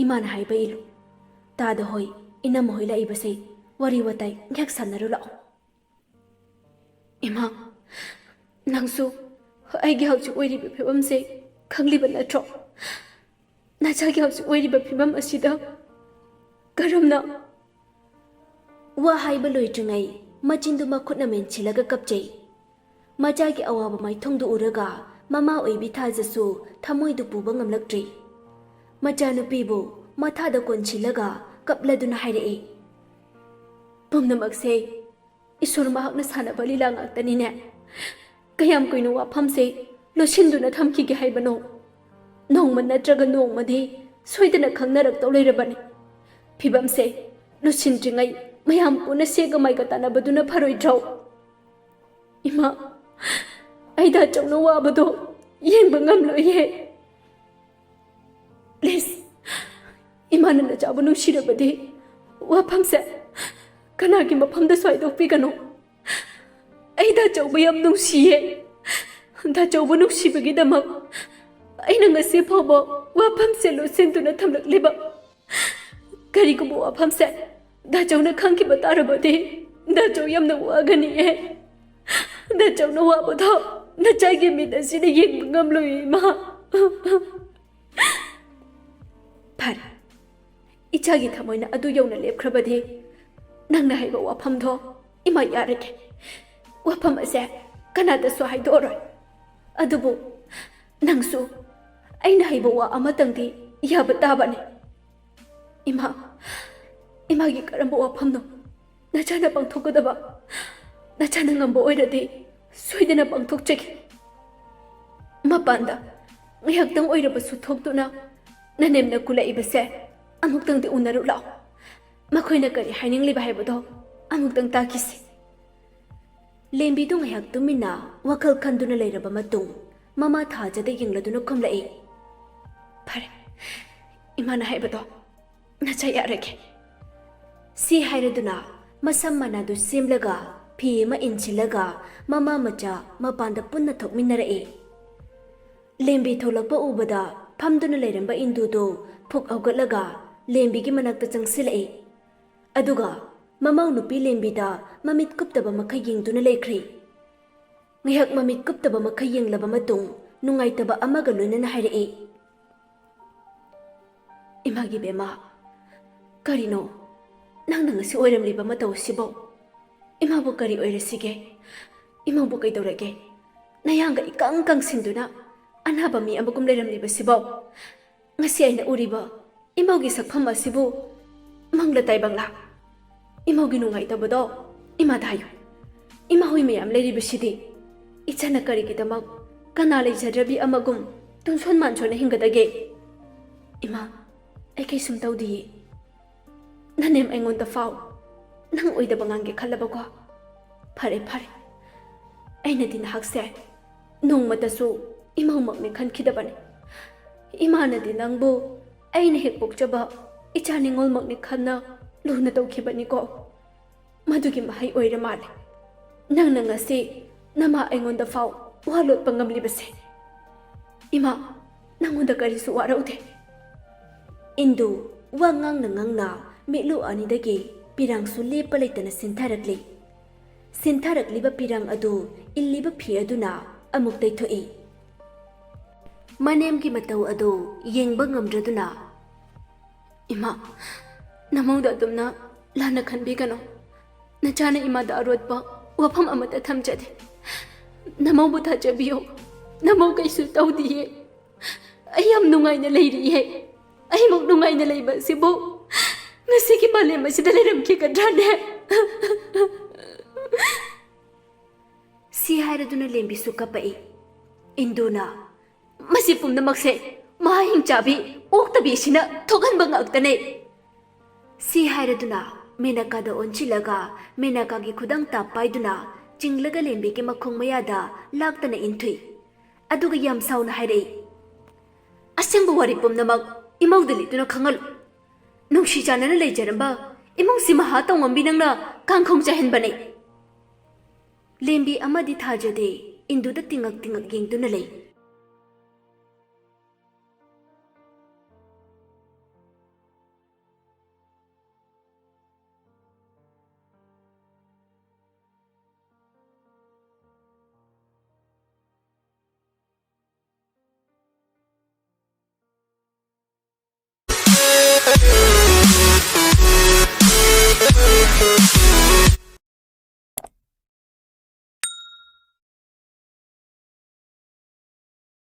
ꯏꯃꯥꯅ ꯍꯥꯏꯕ ꯏꯜꯂꯨ ꯇꯥꯗ ꯍꯣꯏ ꯏꯅꯝꯃ ꯍꯣꯏ ꯂꯥꯛꯏꯕꯁꯤ ꯋꯥꯔꯤ ꯋꯥꯇꯥꯏ ꯉꯥꯏꯍꯥꯛ ꯁꯥꯟꯅꯔꯨ ꯂꯥꯛꯑꯣ ꯏꯃꯥ ꯅꯪꯁꯨ ꯑꯩꯒꯤ ꯍꯧꯖꯤꯛ ꯑꯣꯏꯔꯤꯕ ꯐꯤꯕꯝꯁꯦ ꯈꯪꯂꯤꯕ ꯅꯠꯇ꯭ꯔꯣ ꯅꯆꯥꯒꯤ ꯍꯧꯖꯤꯛ ꯑꯣꯏꯔꯤꯕ ꯐꯤꯕꯝ ꯑꯁꯤꯗ ꯀꯔꯝꯅ ꯋꯥ ꯍꯥꯏꯕ ꯂꯣꯏꯗ꯭ꯔꯤꯉꯩ ꯃꯆꯤꯟꯗꯨ ꯃꯈꯨꯠꯅ ꯃꯦꯟꯁꯤꯜꯂꯒ ꯀꯞꯆꯩ ꯃꯆꯥꯒꯤ ꯑꯋꯥꯕ ꯃꯥꯏꯊꯣꯡꯗꯨ ꯎꯔꯒ ꯃꯃꯥ ꯑꯣꯏꯕꯤ ꯊꯥꯖꯁꯨ ꯊꯃꯣꯏꯗꯨ ꯄꯨꯕ ꯉꯝꯂꯛꯇ꯭ꯔꯤ ꯃꯆꯥꯅꯨꯄꯤꯕꯨ ꯃꯊꯥꯗ ꯀꯣꯟꯁꯤꯜꯂꯒ ꯀꯞꯂꯗꯨꯅ ꯍꯥꯏꯔꯛꯏ ꯄꯨꯝꯅꯃꯛꯁꯦ ꯏꯁꯣꯔ ꯃꯍꯥꯛꯅ ꯁꯥꯟꯅꯕ ꯂꯤꯂꯥ ꯉꯥꯛꯇꯅꯤꯅꯦ ꯀꯌꯥꯝ ꯀꯨꯏꯅ ꯋꯥꯐꯝꯁꯦ ꯂꯣꯠꯁꯤꯟꯗꯨꯅ ꯊꯝꯈꯤꯒꯦ ꯍꯥꯏꯕꯅꯣ ꯅꯣꯡꯃ ꯅꯠꯇ꯭ꯔꯒ ꯅꯣꯡꯃꯗꯤ ꯁꯣꯏꯗꯅ ꯈꯪꯅꯔꯛꯇꯧ ꯂꯩꯔꯕꯅꯤ ꯐꯤꯕꯝꯁꯦ ꯂꯣꯠꯁꯤꯟꯗ꯭ꯔꯤꯉꯩ ꯃꯌꯥꯝ ꯄꯨꯟꯅ ꯁꯦꯒ ꯃꯥꯏꯒ ꯇꯥꯟꯅꯕꯗꯨꯅ ꯐꯔꯣꯏꯗ꯭ꯔꯣ ꯏꯃꯥ ꯑꯩꯗ ꯑꯆꯧꯅ ꯋꯥꯕꯗꯣ ꯌꯦꯡꯕ ꯉꯝꯂꯣꯏꯌꯦ ꯄ꯭ꯂꯤꯖ ꯏꯃꯥꯅ ꯅꯆꯥꯕꯨ ꯅꯨꯡꯁꯤꯔꯕꯗꯤ ꯋꯥꯐꯝꯁꯦ ꯀꯅꯥꯒꯤ ꯃꯐꯝꯗ ꯁ꯭ꯋꯥꯏꯗꯣꯛꯄꯤꯒꯅꯣ ꯑꯩ ꯗꯥꯆꯧꯕ ꯌꯥꯝ ꯅꯨꯡꯁꯤꯌꯦ ꯗꯥꯆꯧꯕ ꯅꯨꯡꯁꯤꯕꯒꯤꯗꯃꯛ ꯑꯩꯅ ꯉꯁꯤ ꯐꯥꯎꯕ ꯋꯥꯐꯝꯁꯦ ꯂꯣꯠꯁꯤꯟꯗꯨꯅ ꯊꯝꯂꯛꯂꯤꯕ ꯀꯔꯤꯒꯨꯝꯕ ꯋꯥꯐꯝꯁꯦ ꯗꯥꯆꯧꯅ ꯈꯪꯈꯤꯕ ꯇꯥꯔꯕꯗꯤ ꯗꯥꯆꯧ ꯌꯥꯝꯅ ꯋꯥꯒꯅꯤꯌꯦ ꯗꯥꯆꯧꯅ ꯋꯥꯕꯗꯣ ꯅꯆꯥꯒꯤ ꯃꯤꯠ ꯑꯁꯤꯗ ꯌꯦꯡꯕ ꯉꯝꯂꯣꯏ ꯏꯃꯥ ꯐꯔꯦ ꯏꯆꯥꯒꯤ ꯊꯃꯣꯏꯅ ꯑꯗꯨ ꯌꯧꯅ ꯂꯦꯞꯈ꯭ꯔꯕꯗꯤ ꯅꯪꯅ ꯍꯥꯏꯕ ꯋꯥꯐꯝꯗꯣ ꯏꯃꯥ ꯌꯥꯔꯒꯦ ꯋꯥꯐꯝ ꯑꯁꯦ ꯀꯅꯥꯗꯁꯨ ꯍꯥꯏꯗꯣꯛꯑꯔꯣꯏ ꯑꯗꯨꯕꯨ ꯅꯪꯁꯨ ꯑꯩꯅ ꯍꯩꯕ ꯋꯥ ꯑꯃꯇꯪꯗꯤ ꯌꯥꯕ ꯇꯥꯕꯅꯤ ꯏꯃꯥ ꯏꯃꯥꯒꯤ ꯀꯔꯝꯕ ꯋꯥꯐꯝꯅꯣ ꯅꯆꯥꯅ ꯄꯥꯡꯊꯣꯛꯀꯗꯕ ꯅꯆꯥꯅ ꯉꯝꯕ ꯑꯣꯏꯔꯗꯤ ꯁꯣꯏꯗꯅ ꯄꯥꯡꯊꯣꯛꯆꯒꯦ ꯃꯄꯥꯟꯗ ꯉꯥꯏꯍꯥꯛꯇꯪ ꯑꯣꯏꯔꯕꯁꯨ ꯊꯣꯛꯇꯨꯅ ꯅꯅꯦꯝꯅ ꯀꯨꯜꯂꯛꯏꯕꯁꯦ ꯑꯃꯨꯛꯇꯪꯗꯤ ꯎꯅꯔꯨ ꯂꯥꯛꯑꯣ ꯃꯈꯣꯏꯅ ꯀꯔꯤ ꯍꯥꯏꯅꯤꯡꯂꯤꯕ ꯍꯥꯏꯕꯗꯣ ꯑꯃꯨꯛꯇꯪ ꯇꯥꯈꯤꯁꯤ ꯂꯦꯝꯕꯤꯗꯨ ꯉꯥꯏꯍꯥꯛ ꯇꯨꯃꯤꯟꯅ ꯋꯥꯈꯜ ꯈꯟꯗꯨꯅ ꯂꯩꯔꯕ ꯃꯇꯨꯡ ꯃꯃꯥ ꯊꯥꯖꯗ ꯌꯦꯡꯂꯗꯨꯅ ꯈꯨꯝꯂꯛꯏ ꯐꯔꯦ ꯏꯃꯥꯅ ꯍꯥꯏꯕꯗꯣ ꯅꯆꯥ ꯌꯥꯔꯒꯦ ꯁꯤ ꯍꯥꯏꯔꯗꯨꯅ ꯃꯁꯝ ꯃꯅꯥꯗꯨ ꯁꯦꯝꯂꯒ ꯐꯤ ꯑꯃ ꯏꯟꯁꯤꯜꯂꯒ ꯃꯃꯥ ꯃꯆꯥ ꯃꯄꯥꯟꯗ ꯄꯨꯟꯅ ꯊꯣꯛꯃꯤꯟꯅꯔꯛꯏ ꯂꯦꯝꯕꯤ ꯊꯣꯛꯂꯛꯄ ꯎꯕꯗ ꯐꯝꯗꯨꯅ ꯂꯩꯔꯝꯕ ꯏꯟꯗꯨꯗꯨ ꯐꯨꯛ ꯍꯧꯒꯠꯂꯒ ꯂꯦꯝꯕꯤꯒꯤ ꯃꯅꯥꯛꯇ ꯆꯪꯁꯤꯜꯂꯛꯏ ꯑꯗꯨꯒ ꯃꯃꯧ ꯅꯨꯄꯤ ꯂꯦꯝꯕꯤꯗ ꯃꯃꯤꯠ ꯀꯨꯞꯇꯕ ꯃꯈꯩ ꯌꯦꯡꯗꯨꯅ ꯂꯩꯈ꯭ꯔꯤ ꯉꯥꯏꯍꯥꯛ ꯃꯃꯤꯠ ꯀꯨꯞꯇꯕ ꯃꯈꯩ ꯌꯦꯡꯂꯕ ꯃꯇꯨꯡ ꯅꯨꯡꯉꯥꯏꯇꯕ ꯑꯃꯒ ꯂꯣꯏꯅꯅ ꯍꯥꯏꯔꯛꯏ ꯏꯃꯥꯒꯤ ꯕꯦꯝꯃ ꯀꯔꯤꯅꯣ ꯅꯪꯅ ꯉꯁꯤ ꯑꯣꯏꯔꯝꯂꯤꯕ ꯃꯇꯧ ꯑꯁꯤꯕꯣ ꯏꯃꯥꯕꯨ ꯀꯔꯤ ꯑꯣꯏꯔꯁꯤꯒꯦ ꯏꯃꯥꯕꯨ ꯀꯩꯗꯧꯔꯒꯦ ꯅꯌꯥꯡꯒ ꯏꯀꯪ ꯀꯪꯁꯤꯟꯗꯨꯅ ꯑꯅꯥꯕ ꯃꯤ ꯑꯃꯒꯨꯝ ꯂꯩꯔꯝꯂꯤꯕꯁꯤꯕꯣ ꯉꯁꯤ ꯑꯩꯅ ꯎꯔꯤꯕ ꯏꯃꯧꯒꯤ ꯁꯛꯐꯝ ꯑꯁꯤꯕꯨ ꯃꯪꯂ ꯇꯥꯏꯕꯪꯂꯥ ꯏꯃꯧꯒꯤ ꯅꯨꯡꯉꯥꯏꯇꯕꯗꯣ ꯏꯃꯥꯗ ꯍꯥꯏꯌꯨ ꯏꯃꯥ ꯍꯣꯏ ꯃꯌꯥꯝ ꯂꯩꯔꯤꯕꯁꯤꯗꯤ ꯏꯆꯥꯅ ꯀꯔꯤꯒꯤꯗꯃꯛ ꯀꯅꯥ ꯂꯩꯖꯗ꯭ꯔꯕꯤ ꯑꯃꯒꯨꯝ ꯇꯨꯡꯁꯣꯟ ꯃꯥꯟꯁꯣꯟꯅ ꯍꯤꯡꯒꯗꯒꯦ ꯏꯃꯥ ꯑꯩ ꯀꯩꯁꯨꯝ ꯇꯧꯗꯤꯌꯦ ꯅꯅꯦꯝ ꯑꯩꯉꯣꯟꯗ ꯐꯥꯎ ꯅꯪ ꯑꯣꯏꯗꯕ ꯉꯥꯡꯒꯦ ꯈꯜꯂꯕꯀꯣ ꯐꯔꯦ ꯐꯔꯦ ꯑꯩꯅꯗꯤ ꯅꯍꯥꯛꯁꯦ ꯅꯣꯡꯃꯇꯁꯨ ꯏꯃꯧꯃꯛꯅꯤ ꯈꯟꯈꯤꯗꯕꯅꯤ ꯏꯃꯥꯅꯗꯤ ꯅꯪꯕꯨ ꯑꯩꯅ ꯍꯦꯛ ꯄꯣꯛꯆꯕ ꯏꯆꯥ ꯅꯤꯉꯣꯜꯃꯛꯅꯤ ꯈꯟꯅ ꯂꯨꯅ ꯇꯧꯈꯤꯕꯅꯤꯀꯣ ꯃꯗꯨꯒꯤ ꯃꯍꯩ ꯑꯣꯏꯔ ꯃꯥꯜꯂꯦ ꯅꯪꯅ ꯉꯁꯤ ꯅꯃꯥ ꯑꯩꯉꯣꯟꯗ ꯐꯥꯎ ꯋꯥ ꯂꯣꯠꯄ ꯉꯝꯂꯤꯕꯁꯦ ꯏꯃꯥ ꯅꯪꯉꯣꯟꯗ ꯀꯔꯤꯁꯨ ꯋꯥꯔꯧꯗꯦ ꯏꯟꯗꯨ ꯋꯥ ꯉꯥꯡꯅ ꯉꯥꯡꯅ ꯃꯤꯠꯂꯨ ꯑꯅꯤꯗꯒꯤ ꯄꯤꯔꯥꯡꯁꯨ ꯂꯦꯞꯄ ꯂꯩꯇꯅ ꯁꯤꯟꯊꯔꯛꯂꯤ ꯁꯤꯟꯊꯔꯛꯂꯤꯕ ꯄꯤꯔꯥꯡ ꯑꯗꯨ ꯏꯜꯂꯤꯕ ꯐꯤ ꯑꯗꯨꯅ ꯑꯃꯨꯛ ꯇꯩꯊꯣꯛꯏ ꯃꯅꯦꯝꯒꯤ ꯃꯇꯧ ꯑꯗꯨ ꯌꯦꯡꯕ ꯉꯝꯗ꯭ꯔꯗꯨꯅ ꯏꯃꯥ ꯅꯃꯧꯗ ꯑꯗꯨꯝꯅ ꯂꯥꯟꯅ ꯈꯟꯕꯤꯒꯅꯣ ꯅꯆꯥꯅ ꯏꯃꯥꯗ ꯑꯔꯣꯠꯄ ꯋꯥꯐꯝ ꯑꯃꯠꯇ ꯊꯝꯖꯗꯦ ꯅꯃꯧꯕꯨ ꯊꯥꯖꯕꯤꯌꯨ ꯅꯃꯧ ꯀꯩꯁꯨ ꯇꯧꯗꯤꯌꯦ ꯑꯩ ꯌꯥꯝ ꯅꯨꯡꯉꯥꯏꯅ ꯂꯩꯔꯤꯌꯦ ꯑꯩꯃꯨꯛ ꯅꯨꯡꯉꯥꯏꯅ ꯂꯩꯕ ꯑꯁꯤꯕꯨ ꯉꯁꯤꯒꯤ ꯃꯥꯂꯦꯝ ꯑꯁꯤꯗ ꯂꯩꯔꯝꯈꯤꯒꯗ꯭ꯔꯥꯅꯦ ꯁꯤ ꯍꯥꯏꯔꯗꯨꯅ ꯂꯦꯝꯕꯤꯁꯨ ꯀꯞꯄꯛꯏ ꯏꯟꯗꯨꯅ ꯃꯁꯤ ꯄꯨꯝꯅꯃꯛꯁꯦ ꯃꯍꯥꯍꯤꯡ ꯆꯥꯕꯤ ꯑꯣꯛꯇꯕꯤ ꯑꯁꯤꯅ ꯊꯣꯛꯍꯟꯕ ꯉꯥꯛꯇꯅꯦ ꯁꯤ ꯍꯥꯏꯔꯗꯨꯅ ꯃꯦꯅꯀꯥꯗ ꯑꯣꯟꯁꯤꯜꯂꯒ ꯃꯦꯅꯀꯥꯒꯤ ꯈꯨꯗꯥꯡ ꯇꯥꯞ ꯄꯥꯏꯗꯨꯅ ꯆꯤꯡꯂꯒ ꯂꯦꯝꯕꯤꯒꯤ ꯃꯈꯣꯡ ꯃꯌꯥꯗ ꯂꯥꯛꯇꯅ ꯏꯟꯊꯨꯏ ꯑꯗꯨꯒ ꯌꯥꯝ ꯁꯥꯎꯅ ꯍꯥꯏꯔꯛꯏ ꯑꯁꯦꯡꯕ ꯋꯥꯔꯤ ꯄꯨꯝꯅꯃꯛ ꯏꯃꯧꯗ ꯂꯤꯠꯇꯨꯅ ꯈꯪꯍꯜꯂꯨ ꯅꯨꯡꯁꯤ ꯆꯥꯟꯅꯅ ꯂꯩꯖꯔꯝꯕ ꯏꯃꯨꯡꯁꯤ ꯃꯍꯥ ꯇꯧꯉꯝꯕꯤ ꯅꯪꯅ ꯀꯥꯡꯈꯣꯡ ꯆꯥꯏꯍꯟꯕꯅꯦ ꯂꯦꯝꯕꯤ ꯑꯃꯗꯤ ꯊꯥꯖꯗꯦ ꯏꯟꯗꯨꯗ ꯇꯤꯡꯉꯛ ꯇꯤꯡꯉꯛ ꯌꯦꯡꯗꯨꯅ ꯂꯩ